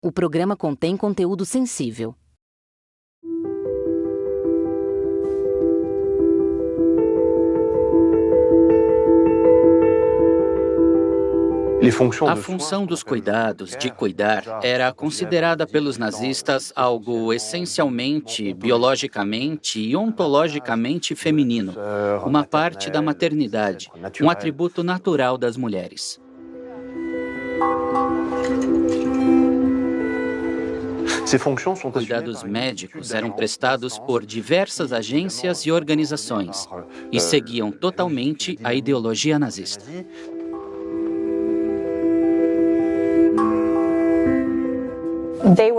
O programa contém conteúdo sensível. A função dos cuidados, de cuidar, era considerada pelos nazistas algo essencialmente, biologicamente e ontologicamente feminino, uma parte da maternidade, um atributo natural das mulheres. Cuidados médicos eram prestados por diversas agências e organizações e seguiam totalmente a ideologia nazista.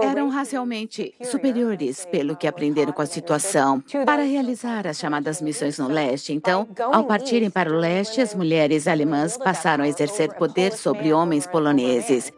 Eram racialmente superiores pelo que aprenderam com a situação para realizar as chamadas missões no leste. Então, ao partirem para o leste, as mulheres alemãs passaram a exercer poder sobre homens poloneses.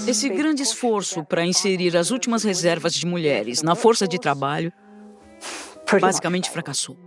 Esse grande esforço para inserir as últimas reservas de mulheres na força de trabalho basicamente fracassou.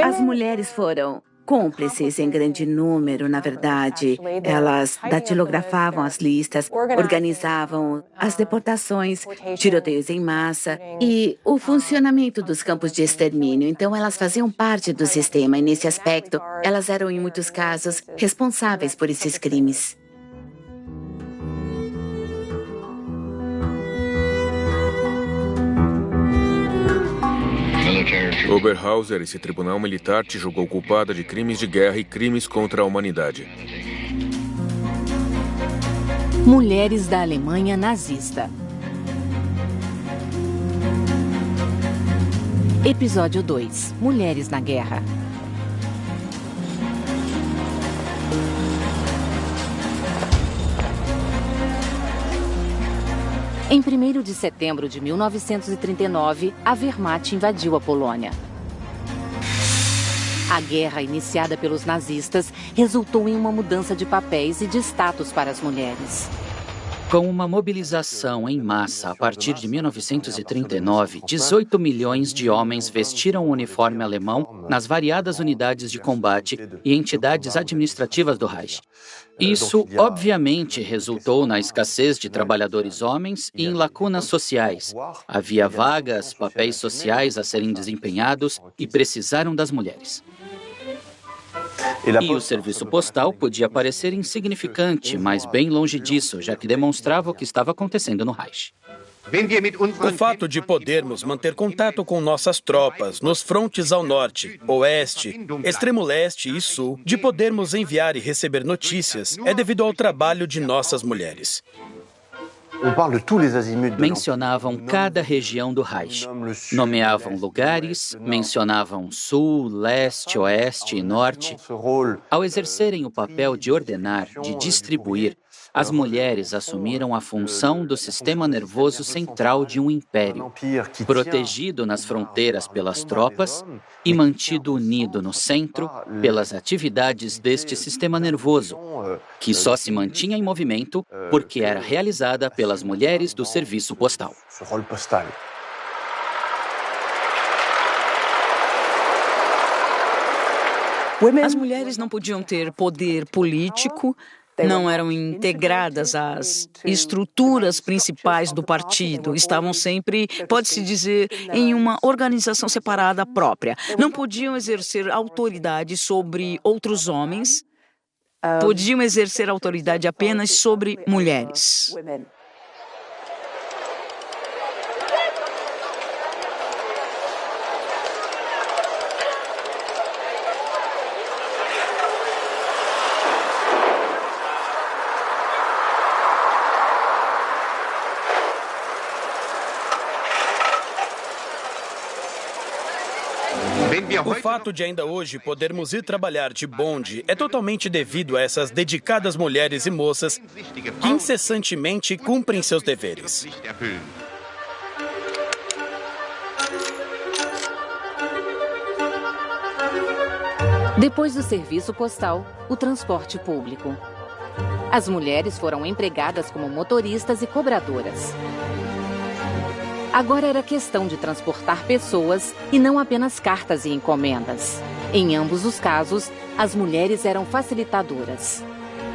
As mulheres foram cúmplices em grande número, na verdade. Elas datilografavam as listas, organizavam as deportações, tiroteios em massa e o funcionamento dos campos de extermínio. Então, elas faziam parte do sistema e, nesse aspecto, elas eram, em muitos casos, responsáveis por esses crimes. Oberhauser, esse tribunal militar, te julgou culpada de crimes de guerra e crimes contra a humanidade. Mulheres da Alemanha nazista. Episódio 2. Mulheres na guerra. Em 1º de setembro de 1939, a Wehrmacht invadiu a Polônia. A guerra iniciada pelos nazistas resultou em uma mudança de papéis e de status para as mulheres. Com uma mobilização em massa a partir de 1939, 18 milhões de homens vestiram o uniforme alemão nas variadas unidades de combate e entidades administrativas do Reich. Isso, obviamente, resultou na escassez de trabalhadores homens e em lacunas sociais. Havia vagas, papéis sociais a serem desempenhados e precisaram das mulheres. E o serviço postal podia parecer insignificante, mas bem longe disso, já que demonstrava o que estava acontecendo no Reich. O fato de podermos manter contato com nossas tropas nos frontes ao norte, oeste, extremo leste e sul, de podermos enviar e receber notícias, é devido ao trabalho de nossas mulheres. Mencionavam cada região do Reich. Nomeavam lugares, mencionavam sul, leste, oeste e norte. Ao exercerem o papel de ordenar, de distribuir, as mulheres assumiram a função do sistema nervoso central de um império, protegido nas fronteiras pelas tropas e mantido unido no centro pelas atividades deste sistema nervoso, que só se mantinha em movimento porque era realizada pelas mulheres do serviço postal. As mulheres não podiam ter poder político, não eram integradas às estruturas principais do partido, estavam sempre, pode-se dizer, em uma organização separada própria. Não podiam exercer autoridade sobre outros homens, podiam exercer autoridade apenas sobre mulheres. O fato de ainda hoje podermos ir trabalhar de bonde é totalmente devido a essas dedicadas mulheres e moças que incessantemente cumprem seus deveres. Depois do serviço postal, o transporte público. As mulheres foram empregadas como motoristas e cobradoras. Agora era questão de transportar pessoas e não apenas cartas e encomendas. Em ambos os casos, as mulheres eram facilitadoras.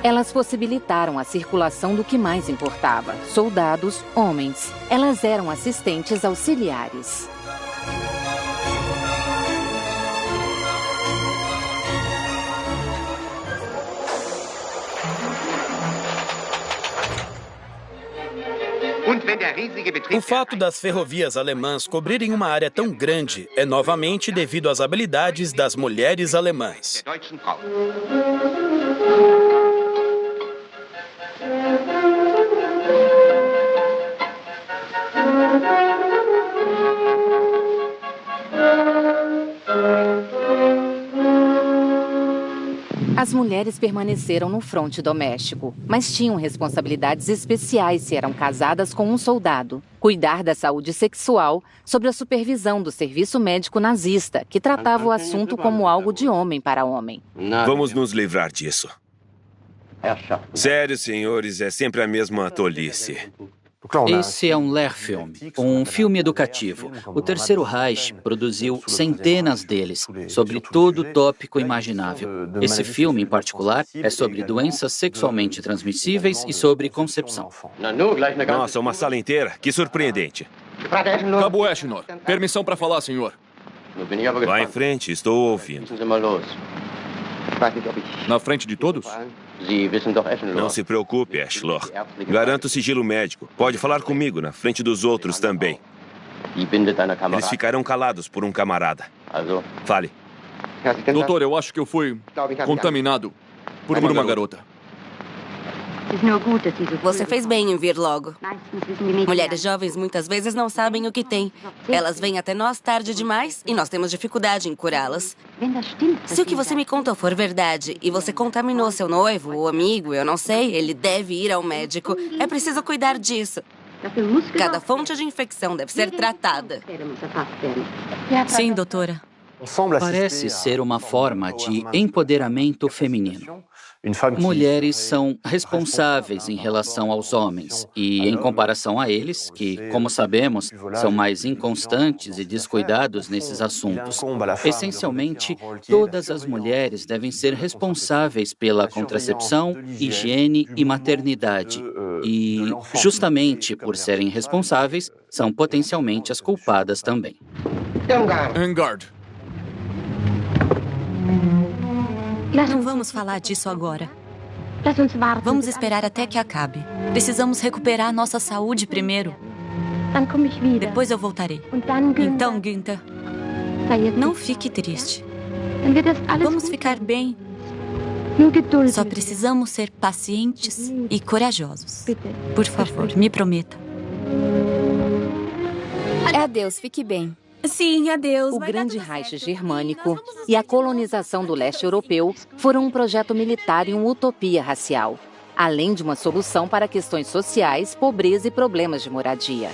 Elas possibilitaram a circulação do que mais importava: soldados, homens. Elas eram assistentes auxiliares. O fato das ferrovias alemãs cobrirem uma área tão grande é novamente devido às habilidades das mulheres alemãs. As mulheres permaneceram no fronte doméstico, mas tinham responsabilidades especiais se eram casadas com um soldado. Cuidar da saúde sexual, sob a supervisão do serviço médico nazista, que tratava o assunto como algo de homem para homem. Vamos nos livrar disso. Sério, senhores, é sempre a mesma tolice. Esse é um Lehrfilm, um filme educativo. O Terceiro Reich produziu centenas deles, sobre todo tópico imaginável. Esse filme, em particular, é sobre doenças sexualmente transmissíveis e sobre concepção. Nossa, uma sala inteira? Que surpreendente. Cabo Eschnor, permissão para falar, senhor. Vá em frente, estou ouvindo. Na frente de todos? Não se preocupe, Eschlor. Garanto o sigilo médico. Pode falar comigo, na frente dos outros também. Eles ficarão calados por um camarada. Fale. Doutor, eu acho que eu fui contaminado por uma garota. Você fez bem em vir logo. Mulheres jovens muitas vezes não sabem o que têm. Elas vêm até nós tarde demais e nós temos dificuldade em curá-las. Se o que você me contou for verdade e você contaminou seu noivo ou amigo, eu não sei, ele deve ir ao médico. É preciso cuidar disso. Cada fonte de infecção deve ser tratada. Sim, doutora. Parece ser uma forma de empoderamento feminino. Mulheres são responsáveis em relação aos homens e, em comparação a eles, que, como sabemos, são mais inconstantes e descuidados nesses assuntos. Essencialmente, todas as mulheres devem ser responsáveis pela contracepção, higiene e maternidade. E, justamente por serem responsáveis, são potencialmente as culpadas também. Engard. Não vamos falar disso agora. Vamos esperar até que acabe. Precisamos recuperar nossa saúde primeiro. Depois eu voltarei. Então, Günther, não fique triste. Vamos ficar bem. Só precisamos ser pacientes e corajosos. Por favor, me prometa. Adeus, fique bem. Sim, adeus. O Grande Reich Germânico e a colonização do leste europeu foram um projeto militar e uma utopia racial, além de uma solução para questões sociais, pobreza e problemas de moradia.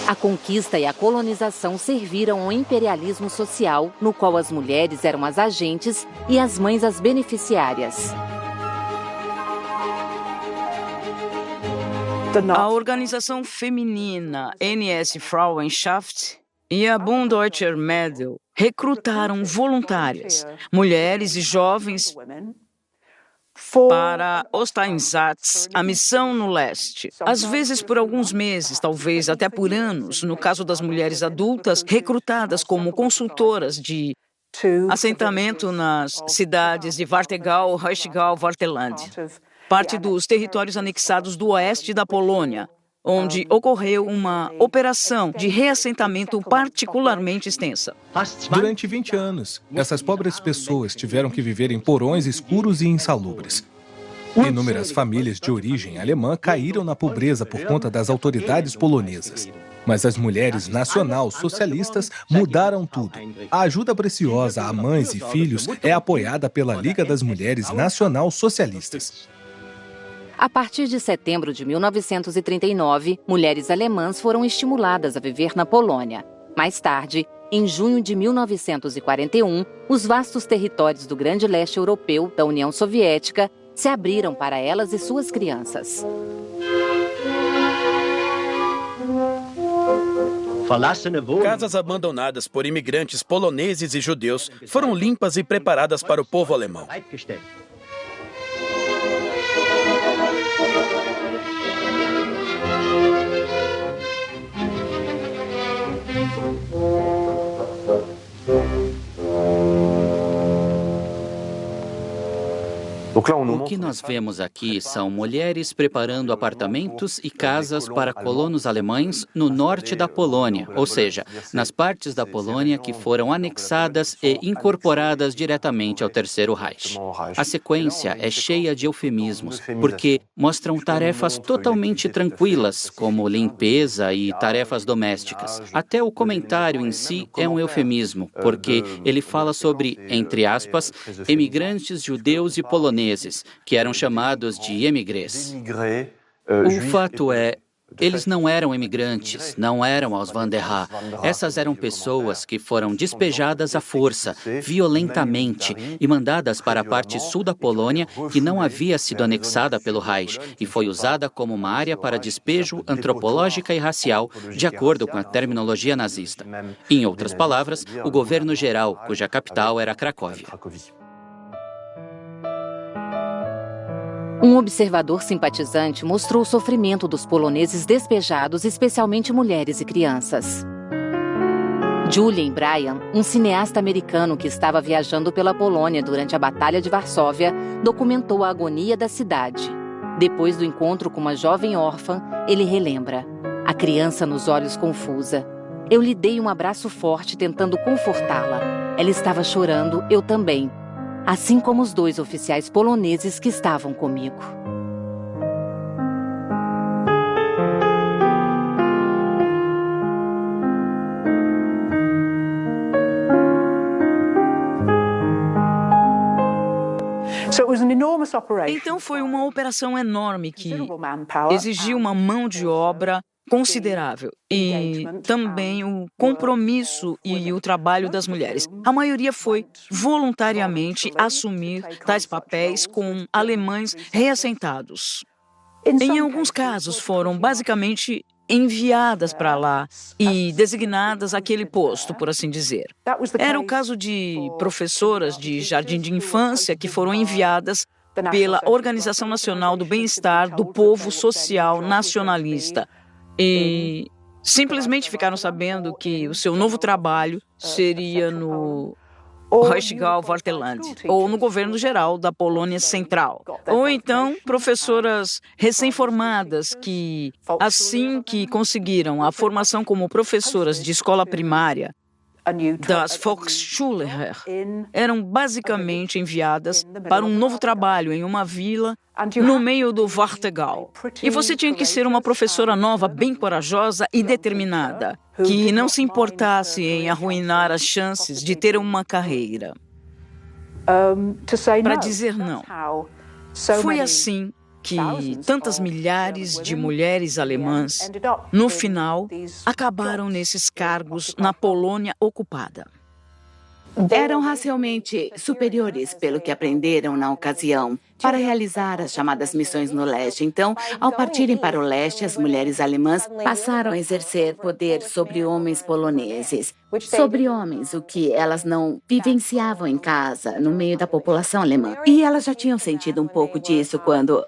A conquista e a colonização serviram ao imperialismo social, no qual as mulheres eram as agentes e as mães as beneficiárias. A organização feminina NS Frauenschaft e a Bunddeutscher Mädel recrutaram voluntárias, mulheres e jovens, para Osteinsatz, a missão no leste. Às vezes por alguns meses, talvez até por anos, no caso das mulheres adultas, recrutadas como consultoras de assentamento nas cidades de Warthegau, Reuchgau, Wartheland. Parte dos territórios anexados do oeste da Polônia, onde ocorreu uma operação de reassentamento particularmente extensa. Durante 20 anos, essas pobres pessoas tiveram que viver em porões escuros e insalubres. Inúmeras famílias de origem alemã caíram na pobreza por conta das autoridades polonesas. Mas as mulheres nacional-socialistas mudaram tudo. A ajuda preciosa a mães e filhos é apoiada pela Liga das Mulheres Nacional-Socialistas. A partir de setembro de 1939, mulheres alemãs foram estimuladas a viver na Polônia. Mais tarde, em junho de 1941, os vastos territórios do Grande Leste Europeu da União Soviética se abriram para elas e suas crianças. Casas abandonadas por imigrantes poloneses e judeus foram limpas e preparadas para o povo alemão. O que nós vemos aqui são mulheres preparando apartamentos e casas para colonos alemães no norte da Polônia, ou seja, nas partes da Polônia que foram anexadas e incorporadas diretamente ao Terceiro Reich. A sequência é cheia de eufemismos, porque mostram tarefas totalmente tranquilas, como limpeza e tarefas domésticas. Até o comentário em si é um eufemismo, porque ele fala sobre, entre aspas, emigrantes judeus e poloneses, que eram chamados de emigrés. O fato é, eles não eram imigrantes, não eram aos Van der Raa. Essas eram pessoas que foram despejadas à força, violentamente, e mandadas para a parte sul da Polônia, que não havia sido anexada pelo Reich, e foi usada como uma área para despejo antropológica e racial, de acordo com a terminologia nazista. Em outras palavras, o governo geral, cuja capital era Cracóvia. Um observador simpatizante mostrou o sofrimento dos poloneses despejados, especialmente mulheres e crianças. Julian Bryan, um cineasta americano que estava viajando pela Polônia durante a Batalha de Varsóvia, documentou a agonia da cidade. Depois do encontro com uma jovem órfã, ele relembra: a criança nos olhos confusa. Eu lhe dei um abraço forte tentando confortá-la. Ela estava chorando, eu também. Assim como os 2 oficiais poloneses que estavam comigo. Então foi uma operação enorme que exigiu uma mão de obra considerável e também o compromisso e o trabalho das mulheres. A maioria foi voluntariamente assumir tais papéis com alemães reassentados. Em alguns casos foram basicamente enviadas para lá e designadas àquele posto, por assim dizer. Era o caso de professoras de jardim de infância que foram enviadas pela Organização Nacional do Bem-Estar do Povo Social Nacionalista. E simplesmente ficaram sabendo que o seu novo trabalho seria no Reichsgau-Wartheland, ou no governo geral da Polônia Central. Ou então, professoras recém-formadas que, assim que conseguiram a formação como professoras de escola primária, das Volksschullehrer, eram basicamente enviadas para um novo trabalho em uma vila no meio do Warthegau. E você tinha que ser uma professora nova, bem corajosa e determinada, que não se importasse em arruinar as chances de ter uma carreira. Para dizer não. Foi assim que tantas milhares de mulheres alemãs, no final, acabaram nesses cargos na Polônia ocupada. Eram racialmente superiores pelo que aprenderam na ocasião para realizar as chamadas missões no leste. Então, ao partirem para o leste, as mulheres alemãs passaram a exercer poder sobre homens poloneses. Sobre homens, o que elas não vivenciavam em casa, no meio da população alemã. E elas já tinham sentido um pouco disso quando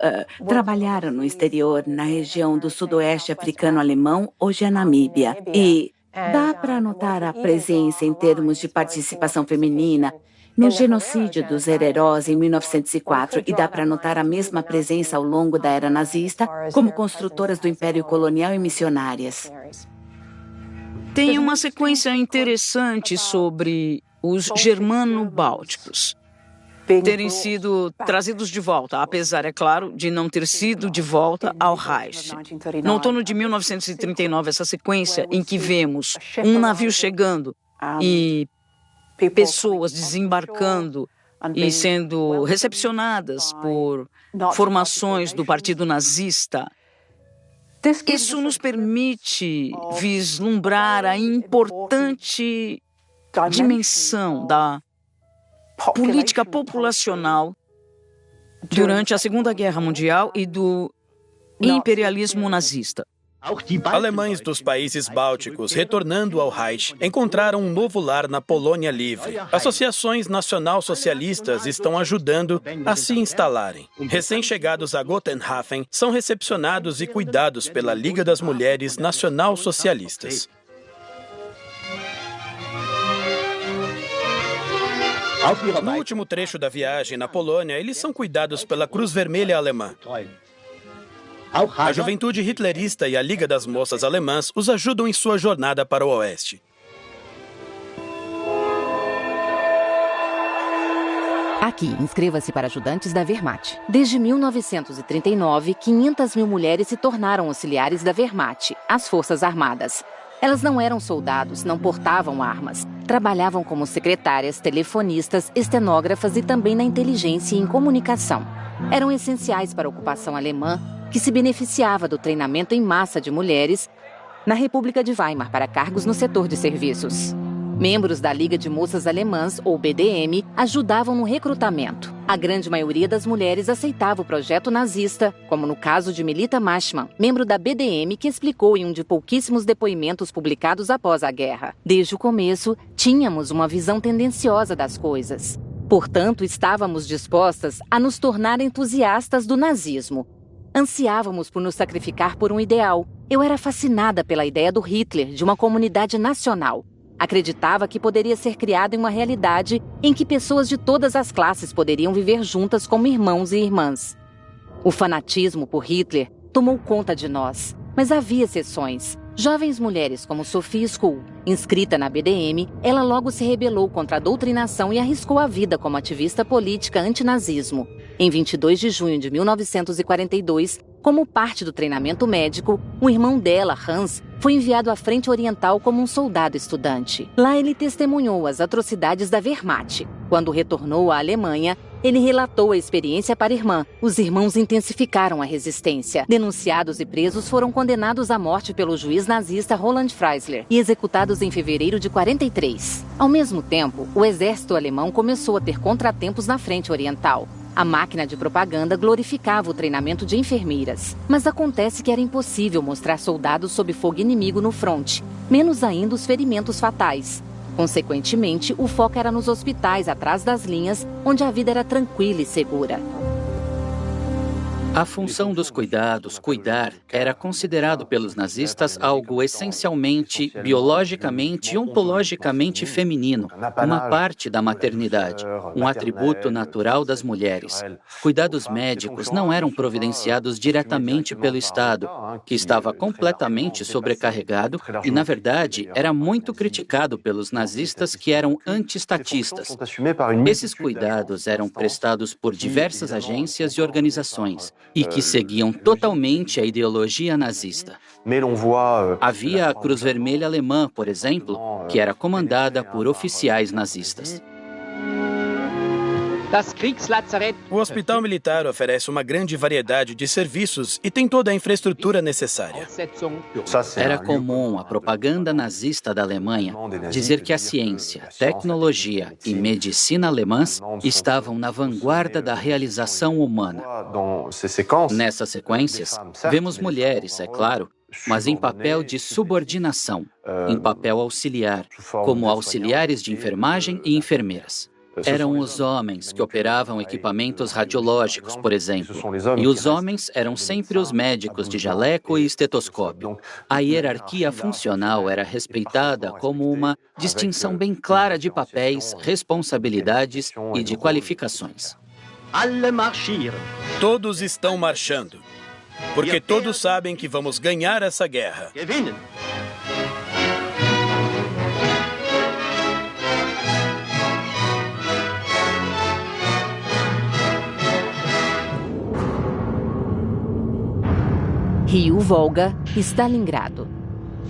trabalharam no exterior, na região do sudoeste africano-alemão, hoje a Namíbia. E dá para notar a presença em termos de participação feminina no genocídio dos Hererós em 1904 e dá para notar a mesma presença ao longo da era nazista como construtoras do Império Colonial e missionárias. Tem uma sequência interessante sobre os germano-bálticos. terem sido trazidos de volta, apesar, é claro, de não ter sido de volta ao Reich. No outono de 1939, essa sequência em que vemos um navio chegando e pessoas desembarcando e sendo recepcionadas por formações do Partido Nazista, isso nos permite vislumbrar a importante dimensão da política populacional durante a Segunda Guerra Mundial e do imperialismo nazista. Alemães dos países bálticos, retornando ao Reich, encontraram um novo lar na Polônia livre. Associações nacional-socialistas estão ajudando a se instalarem. Recém-chegados a Gotenhafen, são recepcionados e cuidados pela Liga das Mulheres Nacional-Socialistas. No último trecho da viagem na Polônia, eles são cuidados pela Cruz Vermelha Alemã. A juventude hitlerista e a Liga das Moças Alemãs os ajudam em sua jornada para o Oeste. Aqui, inscreva-se para ajudantes da Wehrmacht. Desde 1939, 500 mil mulheres se tornaram auxiliares da Wehrmacht, as Forças Armadas. Elas não eram soldados, não portavam armas. Trabalhavam como secretárias, telefonistas, estenógrafas e também na inteligência e em comunicação. Eram essenciais para a ocupação alemã, que se beneficiava do treinamento em massa de mulheres na República de Weimar para cargos no setor de serviços. Membros da Liga de Moças Alemãs, ou BDM, ajudavam no recrutamento. A grande maioria das mulheres aceitava o projeto nazista, como no caso de Melita Maschmann, membro da BDM, que explicou em um de pouquíssimos depoimentos publicados após a guerra. Desde o começo, tínhamos uma visão tendenciosa das coisas. Portanto, estávamos dispostas a nos tornar entusiastas do nazismo. Ansiávamos por nos sacrificar por um ideal. Eu era fascinada pela ideia do Hitler de uma comunidade nacional. Acreditava que poderia ser criada em uma realidade em que pessoas de todas as classes poderiam viver juntas como irmãos e irmãs. O fanatismo por Hitler tomou conta de nós, mas havia exceções. Jovens mulheres como Sophie Scholl, inscrita na BDM, ela logo se rebelou contra a doutrinação e arriscou a vida como ativista política antinazismo. Em 22 de junho de 1942, como parte do treinamento médico, o irmão dela, Hans, foi enviado à Frente Oriental como um soldado estudante. Lá ele testemunhou as atrocidades da Wehrmacht. Quando retornou à Alemanha, ele relatou a experiência para a irmã. Os irmãos intensificaram a resistência. Denunciados e presos foram condenados à morte pelo juiz nazista Roland Freisler e executados em fevereiro de 43. Ao mesmo tempo, o exército alemão começou a ter contratempos na Frente Oriental. A máquina de propaganda glorificava o treinamento de enfermeiras. Mas acontece que era impossível mostrar soldados sob fogo inimigo no fronte, menos ainda os ferimentos fatais. Consequentemente, o foco era nos hospitais atrás das linhas, onde a vida era tranquila e segura. A função dos cuidados, cuidar, era considerado pelos nazistas algo essencialmente, biologicamente e ontologicamente feminino, uma parte da maternidade, um atributo natural das mulheres. Cuidados médicos não eram providenciados diretamente pelo Estado, que estava completamente sobrecarregado e, na verdade, era muito criticado pelos nazistas que eram anti-estatistas. Esses cuidados eram prestados por diversas agências e organizações, e que seguiam totalmente a ideologia nazista. Havia a Cruz Vermelha Alemã, por exemplo, que era comandada por oficiais nazistas. O hospital militar oferece uma grande variedade de serviços e tem toda a infraestrutura necessária. Era comum a propaganda nazista da Alemanha dizer que a ciência, tecnologia e medicina alemãs estavam na vanguarda da realização humana. Nessas sequências, vemos mulheres, é claro, mas em papel de subordinação, em papel auxiliar, como auxiliares de enfermagem e enfermeiras. Eram os homens que operavam equipamentos radiológicos, por exemplo. E os homens eram sempre os médicos de jaleco e estetoscópio. A hierarquia funcional era respeitada como uma distinção bem clara de papéis, responsabilidades e de qualificações. Todos estão marchando, porque todos sabem que vamos ganhar essa guerra. Rio Volga, Stalingrado.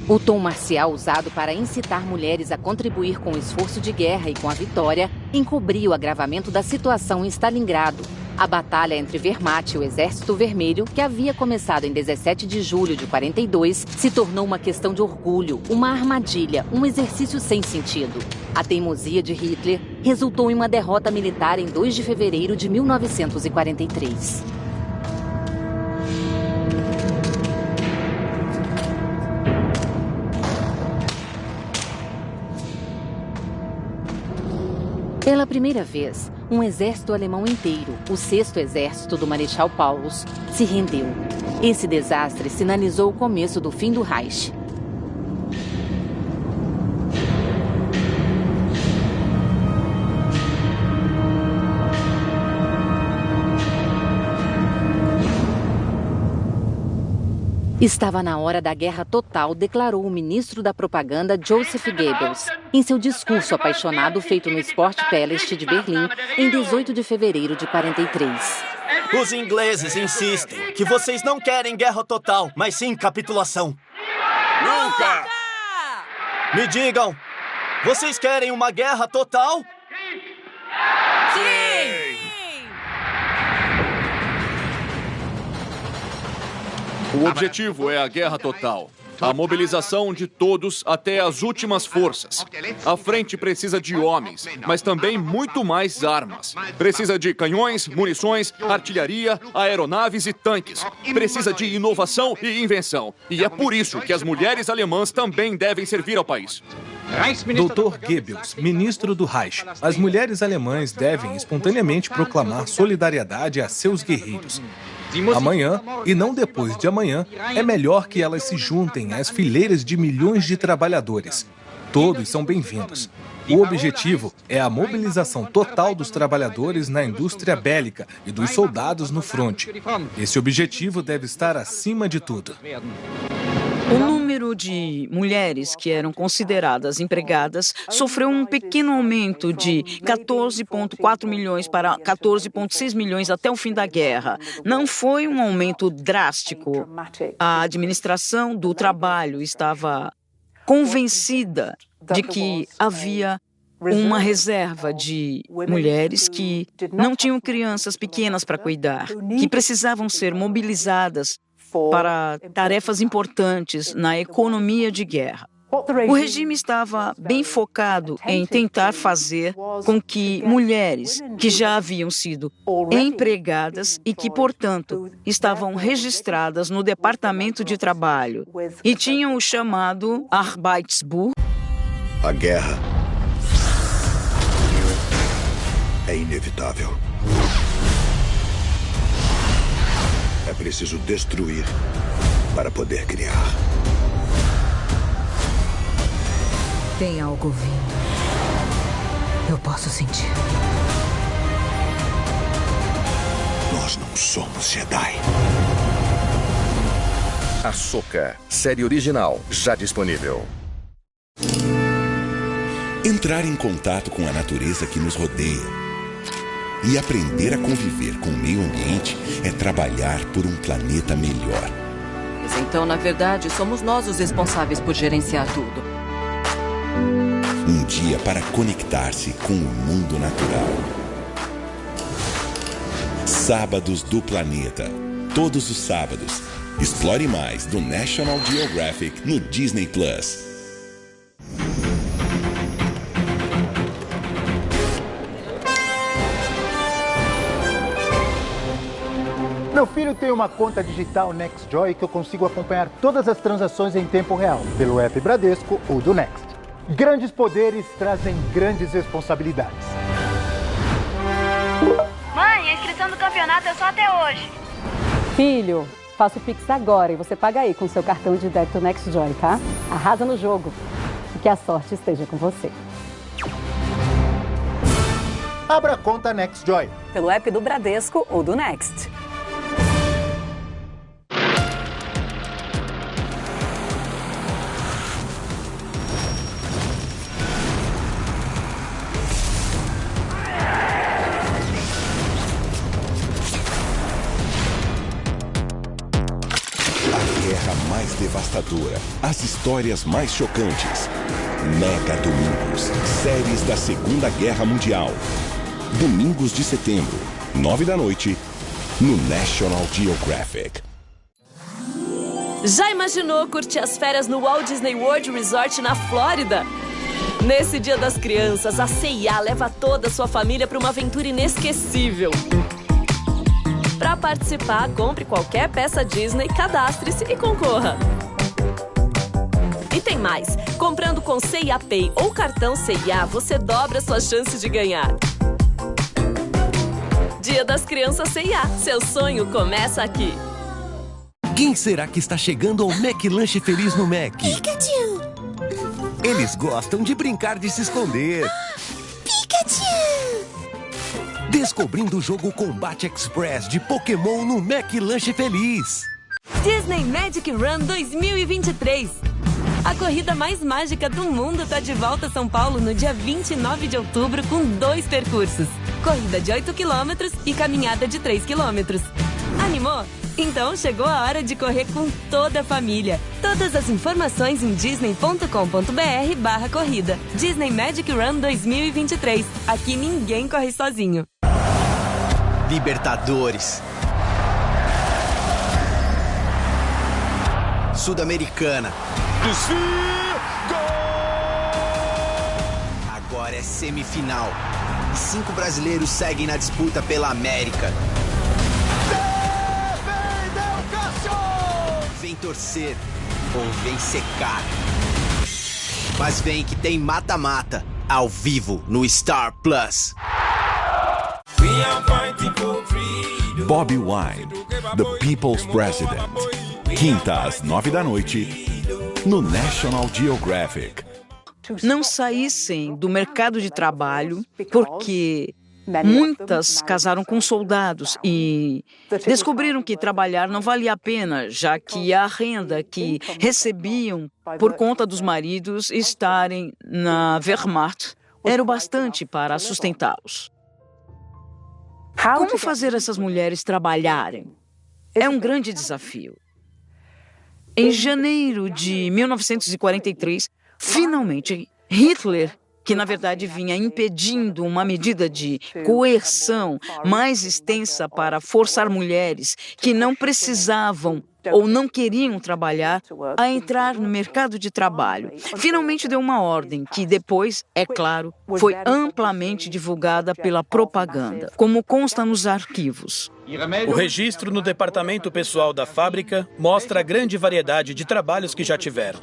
O tom marcial usado para incitar mulheres a contribuir com o esforço de guerra e com a vitória encobriu o agravamento da situação em Stalingrado. A batalha entre Wehrmacht e o Exército Vermelho, que havia começado em 17 de julho de 42, se tornou uma questão de orgulho, uma armadilha, um exercício sem sentido. A teimosia de Hitler resultou em uma derrota militar em 2 de fevereiro de 1943. Pela primeira vez, um exército alemão inteiro, o 6º Exército do Marechal Paulus, se rendeu. Esse desastre sinalizou o começo do fim do Reich. Estava na hora da guerra total, declarou o ministro da propaganda Joseph Goebbels, em seu discurso apaixonado feito no Sport Palace de Berlim, em 18 de fevereiro de 43. Os ingleses insistem que vocês não querem guerra total, mas sim capitulação. Nunca! Me digam, vocês querem uma guerra total? Sim! O objetivo é a guerra total. A mobilização de todos até as últimas forças. A frente precisa de homens, mas também muito mais armas. Precisa de canhões, munições, artilharia, aeronaves e tanques. Precisa de inovação e invenção. E é por isso que as mulheres alemãs também devem servir ao país. Dr. Goebbels, ministro do Reich, as mulheres alemãs devem espontaneamente proclamar solidariedade a seus guerreiros. Amanhã, e não depois de amanhã, é melhor que elas se juntem às fileiras de milhões de trabalhadores. Todos são bem-vindos. O objetivo é a mobilização total dos trabalhadores na indústria bélica e dos soldados no fronte. Esse objetivo deve estar acima de tudo. O número de mulheres que eram consideradas empregadas sofreu um pequeno aumento de 14,4 milhões para 14,6 milhões até o fim da guerra. Não foi um aumento drástico. A administração do trabalho estava convencida de que havia uma reserva de mulheres que não tinham crianças pequenas para cuidar, que precisavam ser mobilizadas para tarefas importantes na economia de guerra. O regime estava bem focado em tentar fazer com que mulheres que já haviam sido empregadas e que, portanto, estavam registradas no Departamento de Trabalho e tinham o chamado Arbeitsbuch. A guerra é inevitável. É preciso destruir para poder criar. Tem algo vindo. Eu posso sentir. Nós não somos Jedi. Ahsoka, série original, já disponível. Entrar em contato com a natureza que nos rodeia e aprender a conviver com o meio ambiente é trabalhar por um planeta melhor. Então, na verdade, somos nós os responsáveis por gerenciar tudo. Um dia para conectar-se com o mundo natural. Sábados do Planeta. Todos os sábados. Explore mais do National Geographic no Disney Plus. Meu filho tem uma conta digital NextJoy que eu consigo acompanhar todas as transações em tempo real, pelo app Bradesco ou do Next. Grandes poderes trazem grandes responsabilidades. Mãe, a inscrição do campeonato é só até hoje. Filho, faça o Pix agora e você paga aí com seu cartão de débito NextJoy, tá? Arrasa no jogo e que a sorte esteja com você. Abra a conta NextJoy pelo app do Bradesco ou do Next. guerra mais devastadora, as histórias mais chocantes. Mega Domingos, séries da Segunda Guerra Mundial. Domingos de setembro, 21h, no National Geographic. Já imaginou curtir as férias no Walt Disney World Resort na Flórida? Nesse Dia das Crianças, a C&A leva toda a sua família para uma aventura inesquecível. Para participar, compre qualquer peça Disney, cadastre-se e concorra. E tem mais, comprando com C&A Pay ou cartão C&A, você dobra suas chances de ganhar. Dia das Crianças C&A, seu sonho começa aqui. Quem será que está chegando ao McLanche Feliz no Mac? Pikachu! Eles gostam de brincar de se esconder. Pikachu! Descobrindo o jogo Combate Express de Pokémon no McLanche Feliz. Disney Magic Run 2023. A corrida mais mágica do mundo está de volta a São Paulo no dia 29 de outubro com 2 percursos. Corrida de 8 km e caminhada de 3 km. Animou? Então chegou a hora de correr com toda a família. Todas as informações em disney.com.br/corrida. Disney Magic Run 2023. Aqui ninguém corre sozinho. Libertadores. Sul-Americana. Agora é semifinal. E 5 brasileiros seguem na disputa pela América. Vem torcer ou vem secar. Mas vem que tem mata-mata ao vivo no Star Plus. Bobi Wine, The People's President. Quinta às 21h, no National Geographic. Não saíssem do mercado de trabalho porque muitas casaram com soldados e descobriram que trabalhar não valia a pena, já que a renda que recebiam por conta dos maridos estarem na Wehrmacht era o bastante para sustentá-los. Como fazer essas mulheres trabalharem? É um grande desafio. Em janeiro de 1943, finalmente, Hitler, que na verdade vinha impedindo uma medida de coerção mais extensa para forçar mulheres que não precisavam ou não queriam trabalhar a entrar no mercado de trabalho. Finalmente deu uma ordem que depois, é claro, foi amplamente divulgada pela propaganda, como consta nos arquivos. O registro no departamento pessoal da fábrica mostra a grande variedade de trabalhos que já tiveram.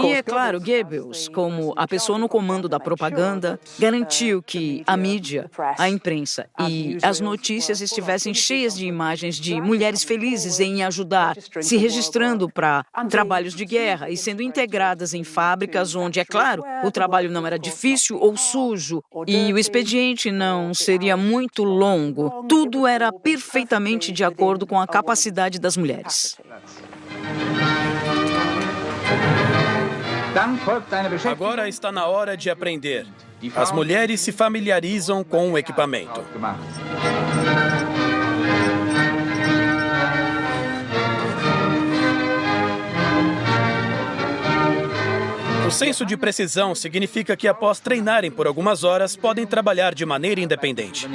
E é claro, Goebbels, como a pessoa no comando da propaganda, garantiu que a mídia, a imprensa e as notícias estivessem cheias de imagens de mulheres felizes em ajudar, se registrando para trabalhos de guerra e sendo integradas em fábricas onde, é claro, o trabalho não era difícil ou sujo e o expediente não seria muito longo. Tudo era perfeitamente de acordo com a capacidade das mulheres. Agora está na hora de aprender. As mulheres se familiarizam com o equipamento. O senso de precisão significa que após treinarem por algumas horas, podem trabalhar de maneira independente.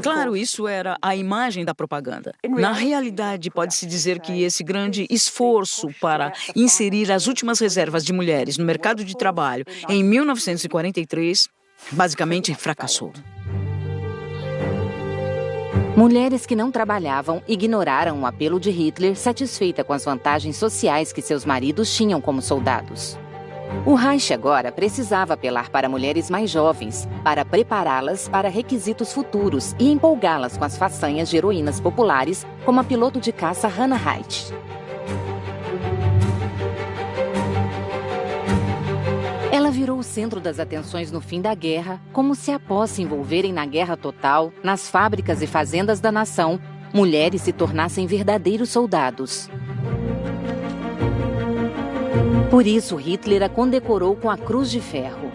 Claro, isso era a imagem da propaganda. Na realidade, pode-se dizer que esse grande esforço para inserir as últimas reservas de mulheres no mercado de trabalho em 1943, basicamente fracassou. Mulheres que não trabalhavam ignoraram o apelo de Hitler, satisfeita com as vantagens sociais que seus maridos tinham como soldados. O Reich agora precisava apelar para mulheres mais jovens, para prepará-las para requisitos futuros e empolgá-las com as façanhas de heroínas populares, como a piloto de caça Hannah Haidt. Ela virou o centro das atenções no fim da guerra, como se após se envolverem na guerra total, nas fábricas e fazendas da nação, mulheres se tornassem verdadeiros soldados. Por isso, Hitler a condecorou com a Cruz de Ferro.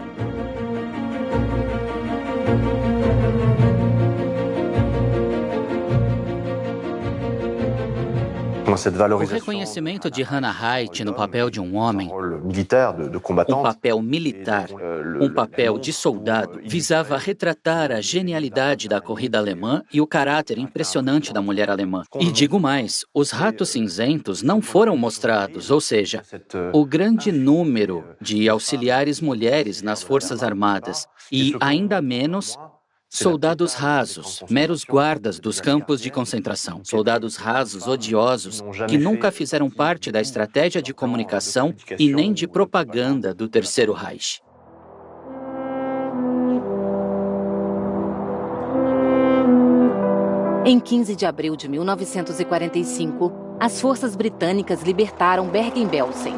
O reconhecimento de Hannah Height no papel de um homem, um papel militar, um papel de soldado, visava retratar a genialidade da corrida alemã e o caráter impressionante da mulher alemã. E digo mais, os ratos cinzentos não foram mostrados, ou seja, o grande número de auxiliares mulheres nas Forças Armadas e, ainda menos, soldados rasos, meros guardas dos campos de concentração. Soldados rasos, odiosos, que nunca fizeram parte da estratégia de comunicação e nem de propaganda do Terceiro Reich. Em 15 de abril de 1945, as forças britânicas libertaram Bergen-Belsen.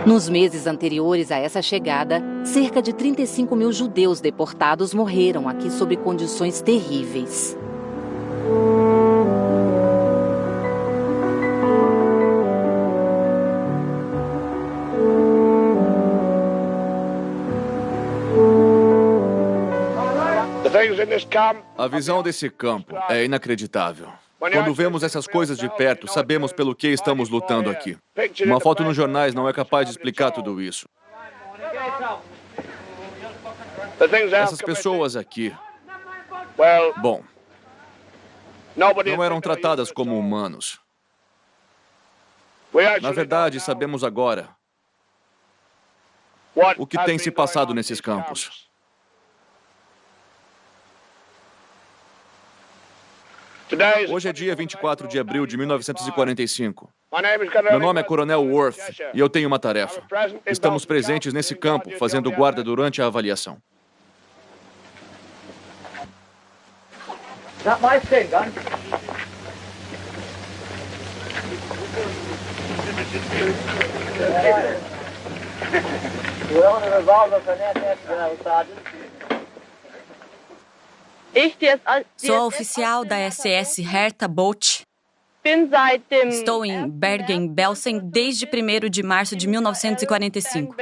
Nos meses anteriores a essa chegada, cerca de 35 mil judeus deportados morreram aqui sob condições terríveis. A visão desse campo é inacreditável. Quando vemos essas coisas de perto, sabemos pelo que estamos lutando aqui. Uma foto nos jornais não é capaz de explicar tudo isso. Essas pessoas aqui, bom, não eram tratadas como humanos. Na verdade, sabemos agora o que tem se passado nesses campos. Hoje é dia 24 de abril de 1945. Meu nome é Coronel Worth e eu tenho uma tarefa. Estamos presentes nesse campo, fazendo guarda durante a avaliação. Sou a oficial da SS Hertha Boot. Estou em Bergen-Belsen desde 1º de março de 1945.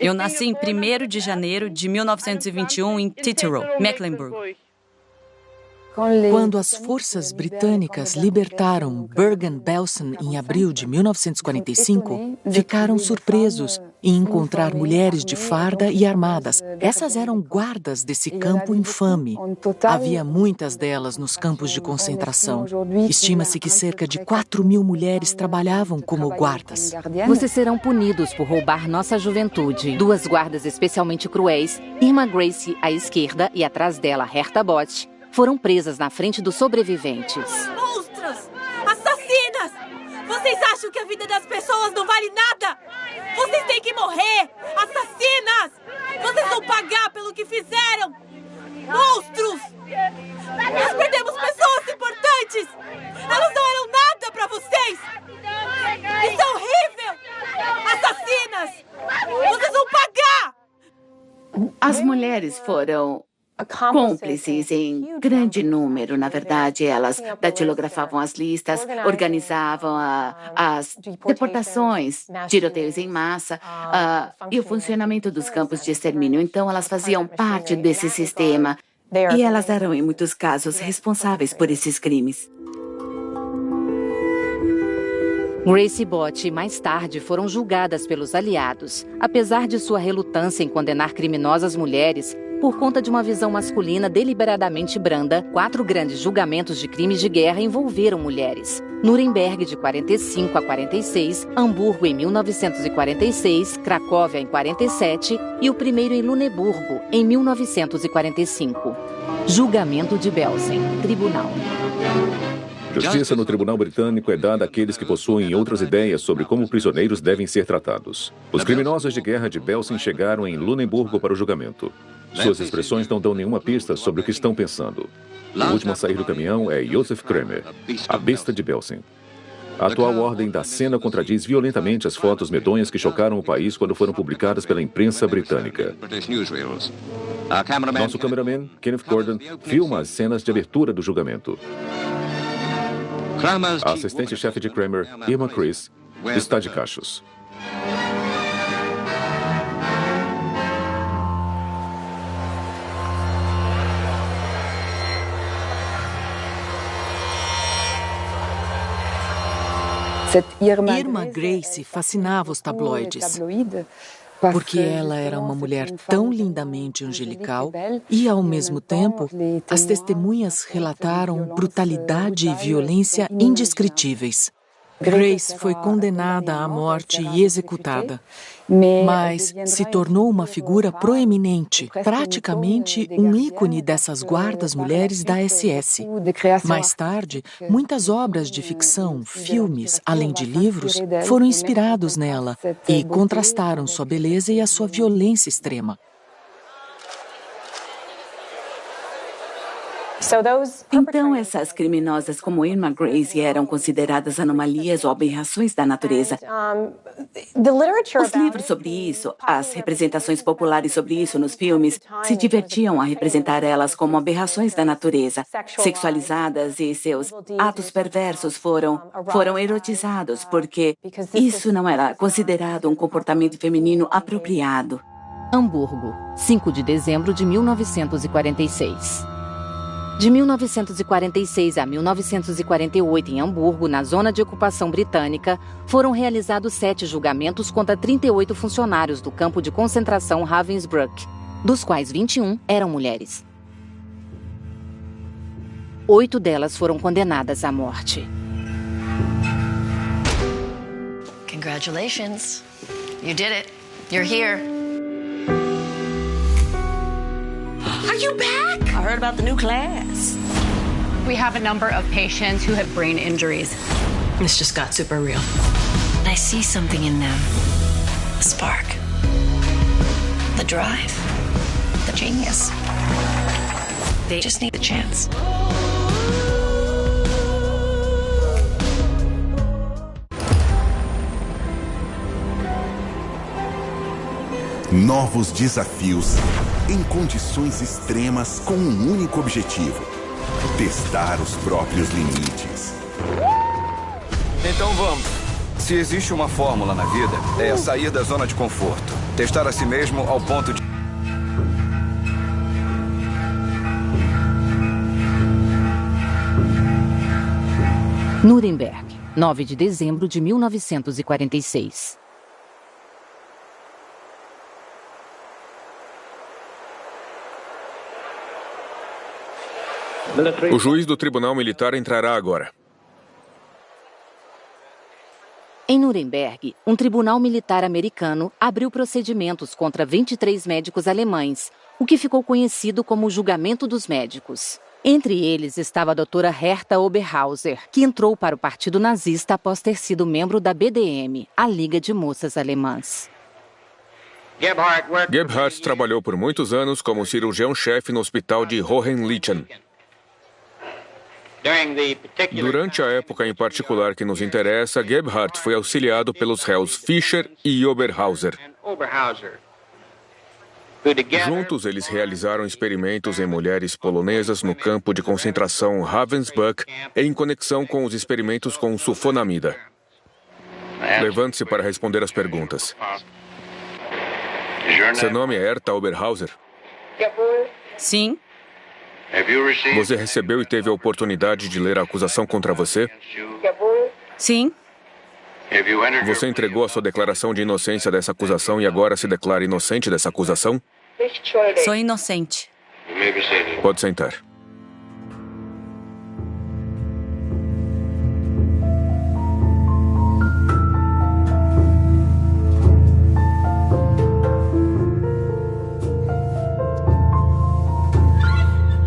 Eu nasci em 1º de janeiro de 1921 em Titerow, Mecklenburg. Quando as forças britânicas libertaram Bergen-Belsen em abril de 1945, ficaram surpresos em encontrar mulheres de farda e armadas. Essas eram guardas desse campo infame. Havia muitas delas nos campos de concentração. Estima-se que cerca de 4 mil mulheres trabalhavam como guardas. Vocês serão punidos por roubar nossa juventude. 2 guardas especialmente cruéis, Irma Gracie à esquerda e atrás dela Hertha Boot, foram presas na frente dos sobreviventes. Monstros! Assassinas! Vocês acham que a vida das pessoas não vale nada? Vocês têm que morrer! Assassinas! Vocês vão pagar pelo que fizeram! Monstros! Nós perdemos pessoas importantes! Elas não eram nada pra vocês! Isso é horrível! Assassinas! Vocês vão pagar! As mulheres foram cúmplices em grande número. Na verdade, elas datilografavam as listas, organizavam as deportações, tiroteios em massa e o funcionamento dos campos de extermínio. Então, elas faziam parte desse sistema e elas eram, em muitos casos, responsáveis por esses crimes. Gracie e Boot, mais tarde, foram julgadas pelos aliados. Apesar de sua relutância em condenar criminosas mulheres, por conta de uma visão masculina deliberadamente branda, 4 grandes julgamentos de crimes de guerra envolveram mulheres. Nuremberg, de 45 a 46, Hamburgo, em 1946, Cracóvia, em 47 e o primeiro em Luneburgo, em 1945. Julgamento de Belsen, Tribunal. Justiça no Tribunal Britânico é dada àqueles que possuem outras ideias sobre como prisioneiros devem ser tratados. Os criminosos de guerra de Belsen chegaram em Luneburgo para o julgamento. Suas expressões não dão nenhuma pista sobre o que estão pensando. O último a sair do caminhão é Josef Kramer, a besta de Belsen. A atual ordem da cena contradiz violentamente as fotos medonhas que chocaram o país quando foram publicadas pela imprensa britânica. Nosso cameraman, Kenneth Gordon, filma as cenas de abertura do julgamento. A assistente-chefe de Kramer, Irma Chris, está de cachos. Irma Grace fascinava os tabloides, porque ela era uma mulher tão lindamente angelical e, ao mesmo tempo, as testemunhas relataram brutalidade e violência indescritíveis. Grace foi condenada à morte e executada, mas se tornou uma figura proeminente, praticamente um ícone dessas guardas mulheres da SS. Mais tarde, muitas obras de ficção, filmes, além de livros, foram inspirados nela e contrastaram sua beleza e a sua violência extrema. Então, essas criminosas como Irma Grace eram consideradas anomalias ou aberrações da natureza. Os livros sobre isso, as representações populares sobre isso nos filmes, se divertiam a representar elas como aberrações da natureza, sexualizadas, e seus atos perversos foram erotizados, porque isso não era considerado um comportamento feminino apropriado. Hamburgo, 5 de dezembro de 1946. De 1946 a 1948, em Hamburgo, na zona de ocupação britânica, foram realizados 7 julgamentos contra 38 funcionários do campo de concentração Ravensbrück, dos quais 21 eram mulheres. 8 delas foram condenadas à morte. Congratulations. You did it. You're here. Are you back? I heard about the new class. We have a number of patients who have brain injuries. This just got super real. I see something in them. A spark. The drive. The genius. They just need a chance. Novos desafios em condições extremas com um único objetivo: testar os próprios limites. Então vamos. Se existe uma fórmula na vida, é sair da zona de conforto. Testar a si mesmo ao ponto de... Nuremberg, 9 de dezembro de 1946. O juiz do Tribunal Militar entrará agora. Em Nuremberg, um tribunal militar americano abriu procedimentos contra 23 médicos alemães, o que ficou conhecido como o julgamento dos médicos. Entre eles estava a doutora Herta Oberhauser, que entrou para o Partido Nazista após ter sido membro da BDM, a Liga de Moças Alemãs. Gebhardt trabalhou por muitos anos como cirurgião-chefe no hospital de Hohenlychen. Durante a época em particular que nos interessa, Gebhardt foi auxiliado pelos réus Fischer e Oberhauser. Juntos, eles realizaram experimentos em mulheres polonesas no campo de concentração Ravensbrück em conexão com os experimentos com sulfonamida. Levante-se para responder as perguntas. Seu nome é Herta Oberhauser? Sim. Você recebeu e teve a oportunidade de ler a acusação contra você? Sim. Você entregou a sua declaração de inocência dessa acusação e agora se declara inocente dessa acusação? Sou inocente. Pode sentar.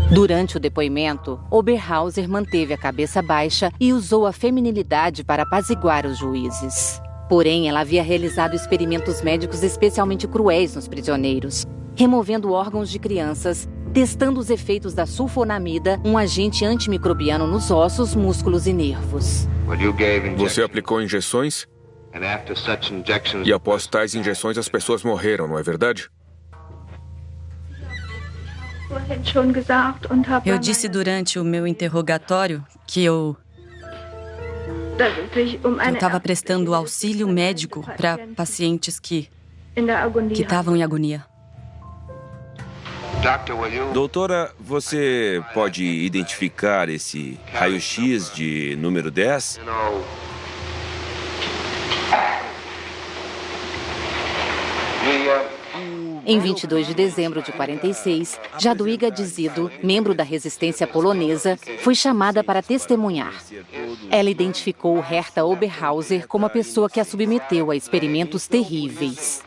Durante o depoimento, Oberhauser manteve a cabeça baixa e usou a feminilidade para apaziguar os juízes. Porém, ela havia realizado experimentos médicos especialmente cruéis nos prisioneiros, removendo órgãos de crianças, testando os efeitos da sulfonamida, um agente antimicrobiano nos ossos, músculos e nervos. Você aplicou injeções? E após tais injeções, as pessoas morreram, não é verdade? Eu disse durante o meu interrogatório que eu estava prestando auxílio médico para pacientes que estavam em agonia. Doutora, você pode identificar esse raio-x de número 10? Em 22 de dezembro de 46, Jadwiga Dzidzido, membro da resistência polonesa, foi chamada para testemunhar. Ela identificou Herta Oberhauser como a pessoa que a submeteu a experimentos terríveis.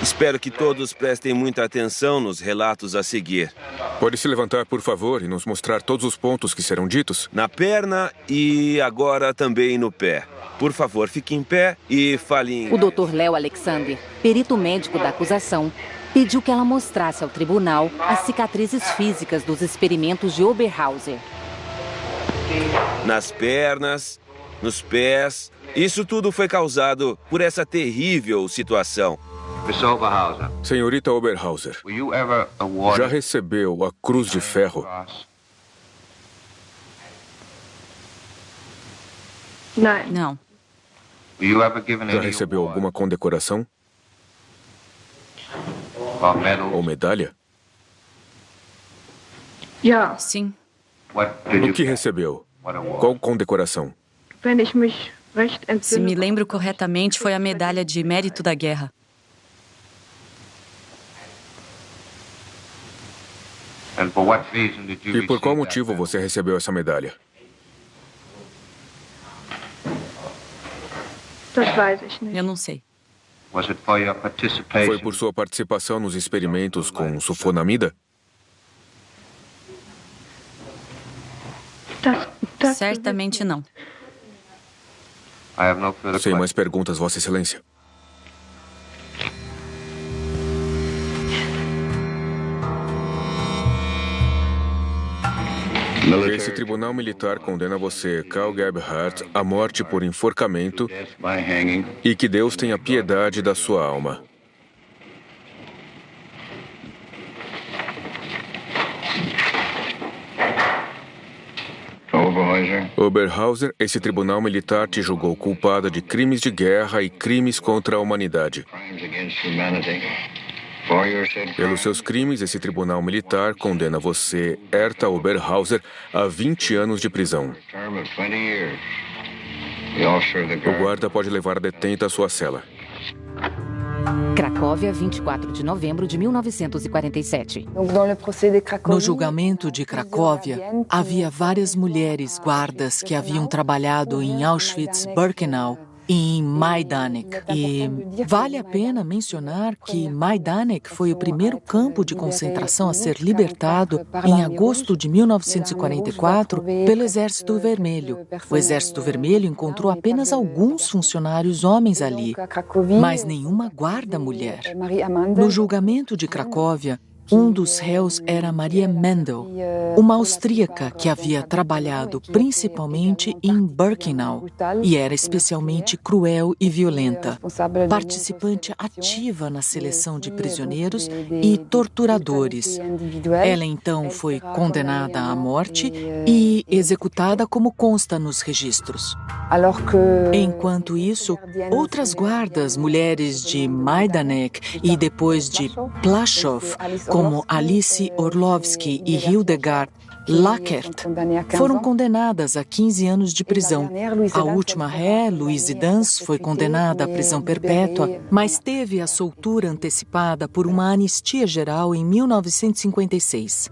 Espero que todos prestem muita atenção nos relatos a seguir. Pode se levantar, por favor, e nos mostrar todos os pontos que serão ditos? Na perna e agora também no pé. Por favor, fique em pé e fale em... O Dr. Leo Alexander, perito médico da acusação, pediu que ela mostrasse ao tribunal as cicatrizes físicas dos experimentos de Oberhauser. Nas pernas, nos pés, isso tudo foi causado por essa terrível situação. Senhorita Oberhauser, já recebeu a Cruz de Ferro? Não. Já recebeu alguma condecoração? Ou medalha? Sim. O que recebeu? Qual condecoração? Se me lembro corretamente, foi a medalha de mérito da guerra. E por qual motivo você recebeu essa medalha? Eu não sei. Foi por sua participação nos experimentos com sulfonamida? Certamente não. Sem mais perguntas, Vossa Excelência. Esse tribunal militar condena você, Karl Gebhardt, à morte por enforcamento e que Deus tenha piedade da sua alma. Oberhauser, esse tribunal militar te julgou culpada de crimes de guerra e crimes contra a humanidade. Pelos seus crimes, esse tribunal militar condena você, Herta Oberhauser, a 20 anos de prisão. O guarda pode levar a detenta à sua cela. Cracóvia, 24 de novembro de 1947. No julgamento de Cracóvia, havia várias mulheres guardas que haviam trabalhado em Auschwitz-Birkenau e em Majdanek. E vale a pena mencionar que Majdanek foi o primeiro campo de concentração a ser libertado em agosto de 1944 pelo Exército Vermelho. O Exército Vermelho encontrou apenas alguns funcionários homens ali, mas nenhuma guarda mulher. No julgamento de Cracóvia, um dos réus era Maria Mendel, uma austríaca que havia trabalhado principalmente em Birkenau e era especialmente cruel e violenta, participante ativa na seleção de prisioneiros e torturadores. Ela então foi condenada à morte e executada como consta nos registros. Enquanto isso, outras guardas, mulheres de Majdanek e depois de Plaszow, como Alice Orlovsky e Hildegard Lackert, foram condenadas a 15 anos de prisão. A última ré, Louise Dans, foi condenada à prisão perpétua, mas teve a soltura antecipada por uma anistia geral em 1956.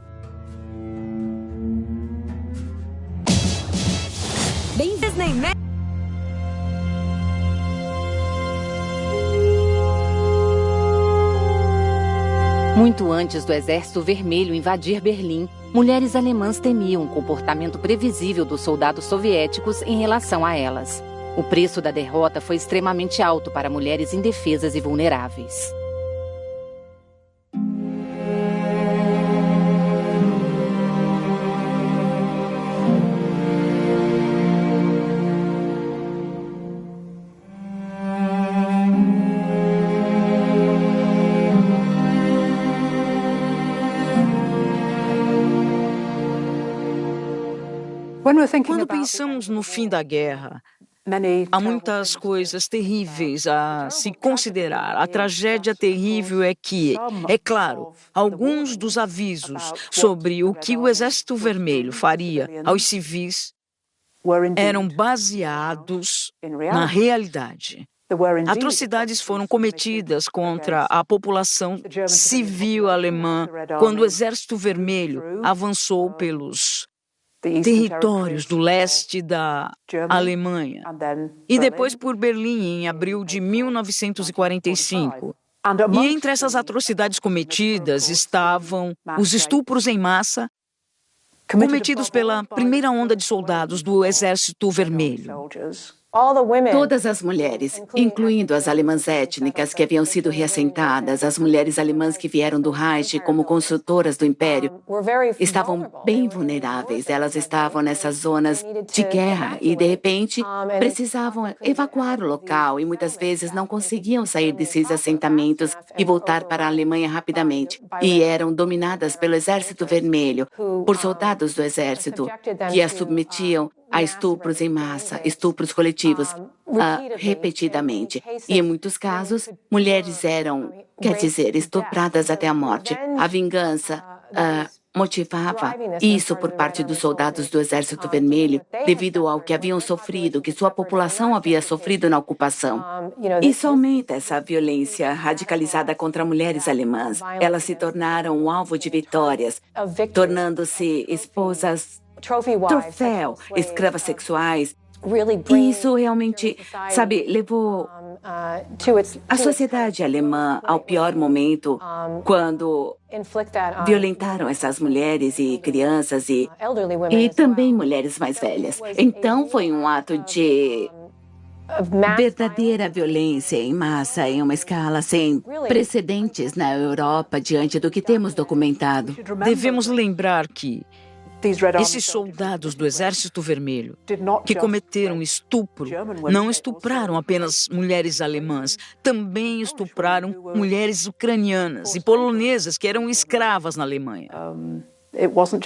Muito antes do Exército Vermelho invadir Berlim, mulheres alemãs temiam o comportamento previsível dos soldados soviéticos em relação a elas. O preço da derrota foi extremamente alto para mulheres indefesas e vulneráveis. Quando pensamos no fim da guerra, há muitas coisas terríveis a se considerar. A tragédia terrível é que, é claro, alguns dos avisos sobre o que o Exército Vermelho faria aos civis eram baseados na realidade. Atrocidades foram cometidas contra a população civil alemã quando o Exército Vermelho avançou pelos territórios do leste da Alemanha e depois por Berlim em abril de 1945. E entre essas atrocidades cometidas estavam os estupros em massa cometidos pela primeira onda de soldados do Exército Vermelho. Todas as mulheres, incluindo as alemãs étnicas que haviam sido reassentadas, as mulheres alemãs que vieram do Reich como construtoras do Império, estavam bem vulneráveis. Elas estavam nessas zonas de guerra e, de repente, precisavam evacuar o local e muitas vezes não conseguiam sair desses assentamentos e voltar para a Alemanha rapidamente. E eram dominadas pelo Exército Vermelho, por soldados do Exército, que as submetiam a estupros em massa, estupros coletivos, repetidamente. E, em muitos casos, mulheres eram, estupradas até a morte. A vingança motivava isso por parte dos soldados do Exército Vermelho, devido ao que haviam sofrido, que sua população havia sofrido na ocupação. Isso aumenta essa violência radicalizada contra mulheres alemãs. Elas se tornaram um alvo de vitórias, tornando-se esposas troféu, escravas sexuais. E isso realmente, levou a sociedade alemã ao pior momento quando violentaram essas mulheres e crianças e também mulheres mais velhas. Então foi um ato de verdadeira violência em massa em uma escala sem precedentes na Europa diante do que temos documentado. Devemos lembrar que esses soldados do Exército Vermelho que cometeram estupro não estupraram apenas mulheres alemãs, também estupraram mulheres ucranianas e polonesas que eram escravas na Alemanha.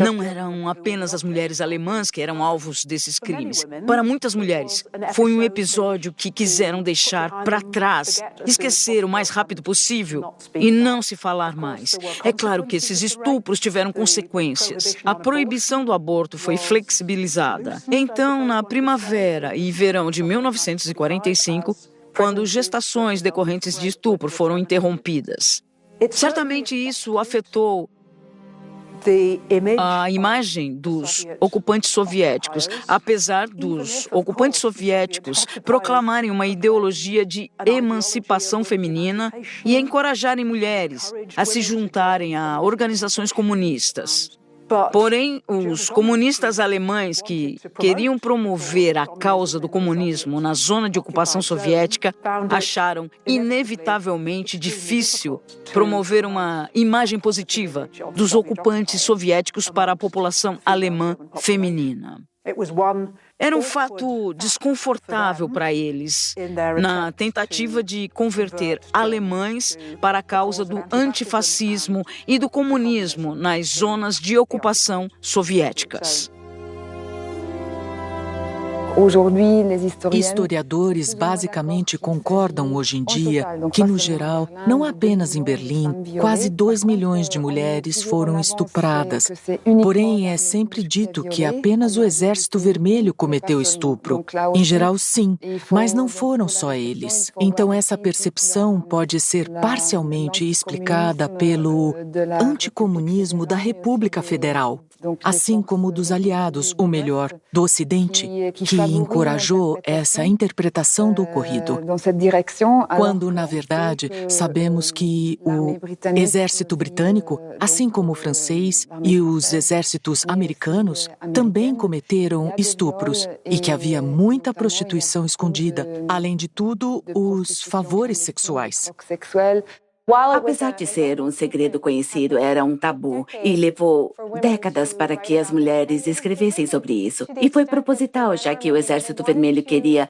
Não eram apenas as mulheres alemãs que eram alvos desses crimes. Para muitas mulheres, foi um episódio que quiseram deixar para trás, esquecer o mais rápido possível e não se falar mais. É claro que esses estupros tiveram consequências. A proibição do aborto foi flexibilizada. Então, na primavera e verão de 1945, quando gestações decorrentes de estupro foram interrompidas. Certamente isso afetou a imagem dos ocupantes soviéticos, apesar dos ocupantes soviéticos proclamarem uma ideologia de emancipação feminina e encorajarem mulheres a se juntarem a organizações comunistas. Porém, os comunistas alemães que queriam promover a causa do comunismo na zona de ocupação soviética acharam inevitavelmente difícil promover uma imagem positiva dos ocupantes soviéticos para a população alemã feminina. Era um fato desconfortável para eles, na tentativa de converter alemães para a causa do antifascismo e do comunismo nas zonas de ocupação soviéticas. Historiadores basicamente concordam hoje em dia que, no geral, não apenas em Berlim, quase 2 milhões de mulheres foram estupradas. Porém, é sempre dito que apenas o Exército Vermelho cometeu estupro. Em geral, sim, mas não foram só eles. Então, essa percepção pode ser parcialmente explicada pelo anticomunismo da República Federal, assim como dos aliados, ou melhor, do Ocidente, que encorajou essa interpretação do ocorrido. Quando, na verdade, sabemos que o exército britânico, assim como o francês e os exércitos americanos, também cometeram estupros e que havia muita prostituição escondida, além de tudo, os favores sexuais. Apesar de ser um segredo conhecido, era um tabu e levou décadas para que as mulheres escrevessem sobre isso. E foi proposital, já que o Exército Vermelho queria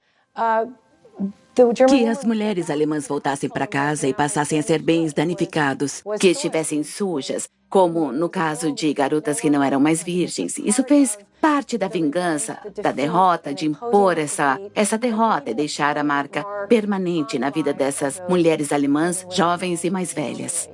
que as mulheres alemãs voltassem para casa e passassem a ser bens danificados, que estivessem sujas, como no caso de garotas que não eram mais virgens. Isso fez parte da vingança, da derrota, de impor essa derrota e deixar a marca permanente na vida dessas mulheres alemãs, jovens e mais velhas.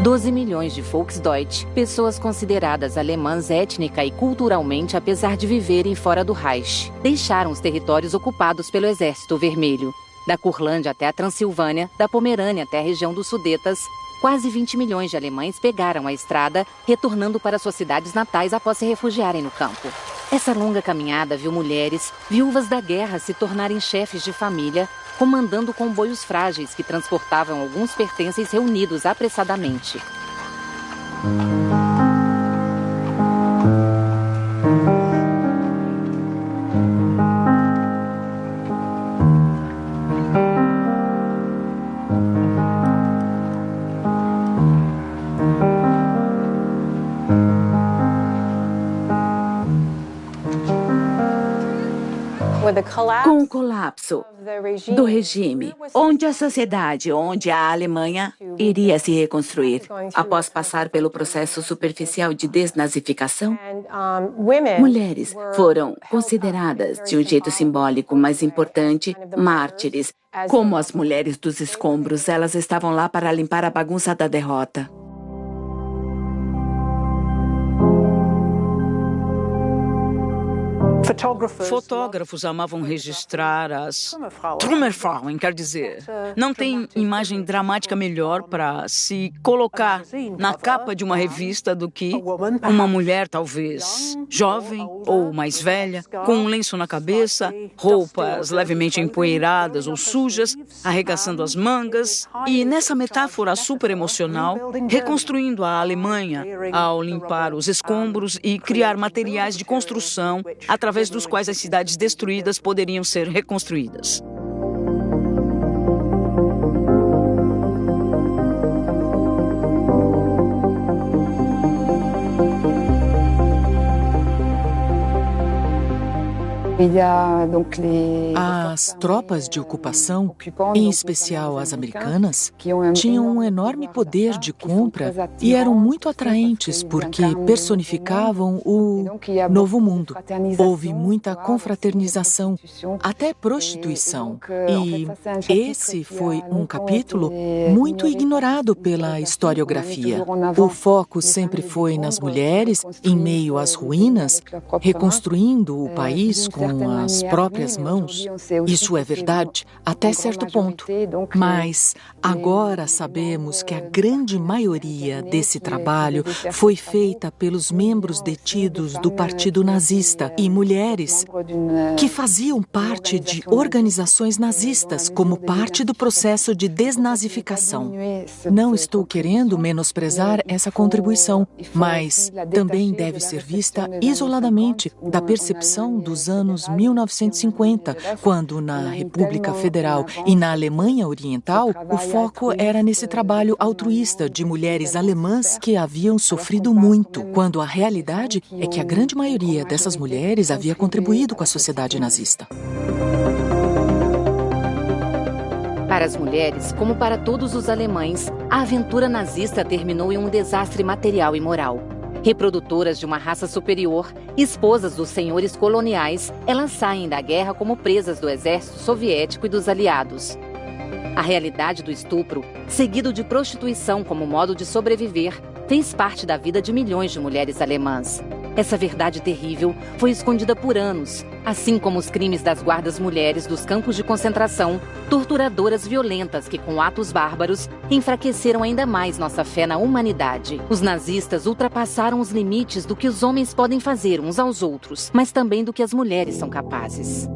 12 milhões de Volksdeutsch, pessoas consideradas alemãs étnica e culturalmente apesar de viverem fora do Reich, deixaram os territórios ocupados pelo Exército Vermelho. Da Curlândia até a Transilvânia, da Pomerânia até a região dos Sudetas, quase 20 milhões de alemães pegaram a estrada, retornando para suas cidades natais após se refugiarem no campo. Essa longa caminhada viu mulheres, viúvas da guerra, se tornarem chefes de família, comandando comboios frágeis que transportavam alguns pertences reunidos apressadamente. Com o colapso do regime, onde a sociedade, onde a Alemanha iria se reconstruir, após passar pelo processo superficial de desnazificação, mulheres foram consideradas, de um jeito simbólico mais importante, mártires. Como as mulheres dos escombros, elas estavam lá para limpar a bagunça da derrota. Fotógrafos amavam registrar as Trümmerfrauen, quer dizer, não tem imagem dramática melhor para se colocar na capa de uma revista do que uma mulher, talvez jovem ou mais velha, com um lenço na cabeça, roupas levemente empoeiradas ou sujas, arregaçando as mangas e, nessa metáfora super emocional, reconstruindo a Alemanha ao limpar os escombros e criar materiais de construção através dos quais as cidades destruídas poderiam ser reconstruídas. As tropas de ocupação, em especial as americanas, tinham um enorme poder de compra e eram muito atraentes porque personificavam o novo mundo. Houve muita confraternização, até prostituição. E esse foi um capítulo muito ignorado pela historiografia. O foco sempre foi nas mulheres, em meio às ruínas, reconstruindo o país com as próprias mãos. Isso é verdade até certo ponto. Mas agora sabemos que a grande maioria desse trabalho foi feita pelos membros detidos do Partido Nazista e mulheres que faziam parte de organizações nazistas como parte do processo de desnazificação. Não estou querendo menosprezar essa contribuição, mas também deve ser vista isoladamente da percepção dos anos 1950, quando na República Federal e na Alemanha Oriental, o foco era nesse trabalho altruísta de mulheres alemãs que haviam sofrido muito, quando a realidade é que a grande maioria dessas mulheres havia contribuído com a sociedade nazista. Para as mulheres, como para todos os alemães, a aventura nazista terminou em um desastre material e moral. Reprodutoras de uma raça superior, esposas dos senhores coloniais, elas saem da guerra como presas do exército soviético e dos aliados. A realidade do estupro, seguido de prostituição como modo de sobreviver, fez parte da vida de milhões de mulheres alemãs. Essa verdade terrível foi escondida por anos, assim como os crimes das guardas mulheres dos campos de concentração, torturadoras violentas que, com atos bárbaros, enfraqueceram ainda mais nossa fé na humanidade. Os nazistas ultrapassaram os limites do que os homens podem fazer uns aos outros, mas também do que as mulheres são capazes.